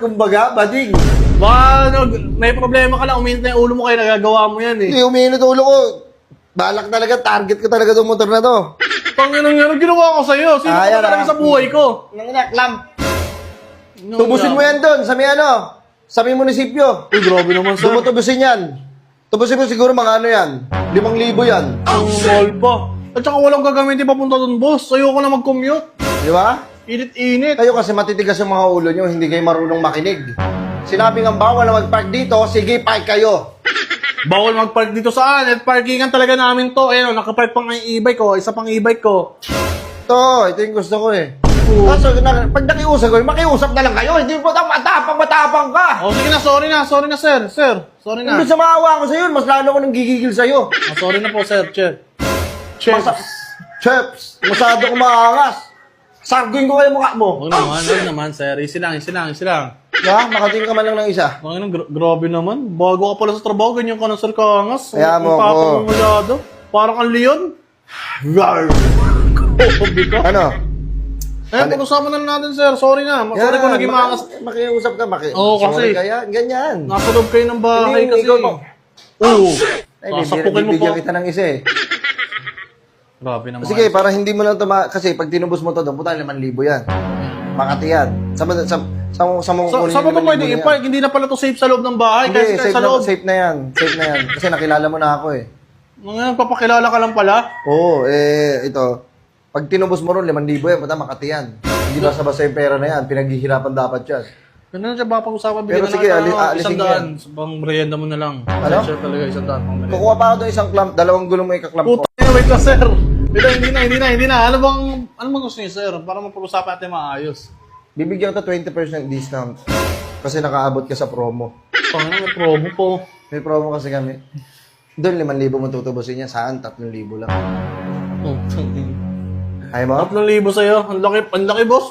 kumbaga, bading. Baka may problema ka lang, uminit na yung ulo mo kaya nagagawa mo yan eh. Hindi uminit ulo ko. Balak talaga, target ko talaga itong motor na to. Panginang yan, ang ginawa ko sa'yo. Sino ka Ayan, talaga sa buhay ko? Nanginak, lamp. Tubusin mo yan doon, sa may ano, sa may munisipyo. Uy, grabe naman sir. Doon mo tubusin yan. Tubusin mo siguro mga ano yan, 5,000 yan. Ang mahal pa. At saka walang gagamitin papunta doon, boss. Ayoko na mag-commute. Di ba? Init-init. Kayo kasi matitigas yung mga ulo nyo, hindi kayo marunong makinig. Sinabi nga bawal na mag-park dito, sige, park kayo. Bawal mag-park dito saan. At parkingan talaga namin to. Ayun, nakapark pa nga yung e-bike ko. Isa pang e-bike ko. Ito yung gusto ko eh. Oo. Kaso, pag nakiusap ko, makiusap na lang kayo, hindi po matapang ka. Oh, sige na, sorry na. Sorry na, sir. Sir, sorry na. Hindi sa maawa ko sa'yo, mas lalo ko nang gigigil sa'yo. Oh, sorry na po, sir. Chef. Cheps, masyado ko maangas. Sarguin ko kayo mukha mo. Huwag naman, sir. Easy lang. Ha? Makatingin ka man lang ng isa. Grabe naman. Bago ka pala sa trabaho, ganyan ka na, sir, kaangas. Kaya mo Ang ako. tapang mo masyado. Parang ang leon. Rar. Grabe ka. Ano? Eh, pag-usapan na natin, sir. Sorry na. Sorry kung naging maangas. Makiusap ka, Oo, kasi- Sorry kaya, ganyan. Nasa loob kayo ng bahay Hindi, kasi. ikaw mo. Oo. Ay, Sasapukin mo bibigyan po. kita ng isa eh. Grabe naman. Sige, para hindi mo lang kasi pag tinubos mo to doon, puta 5,000 yan. Makati yan. Sa mga Sa ba pwede i-park? Hindi na pala to safe sa loob ng bahay. Hindi, Kasi sa loob. safe na yan. Safe na yan. Kasi nakilala mo na ako eh. Ngayon, papakilala ka lang pala. Oo, ito. Pag tinubos mo ron, 5,000 yan, puta Makati yan. Hindi basta-basta yung pera na yan. Pinaghihirapan dapat yan. Ganun siya ba pag-usapan? Pero Bigyan sige, na lang alisin $100. Pang merienda mo na lang. Ano? Sure talaga, $100 pang merienda. Kukuha pa ako doon isang clamp, 2 gulong mo ikaklamp ko. Puta, wait lang, sir. Hindi na. Ano bang gusto niyo, sir? Para mapag-usapan natin maayos. Bibigyan ko 20% discount. Kasi nakaabot ka sa promo. Panginoon, may promo po. May promo kasi kami. Doon 5,000 mo tutubusin niya, saan 3,000 lang. Oh, Ayaw mo? 3,000 sa'yo. Ang laki, boss.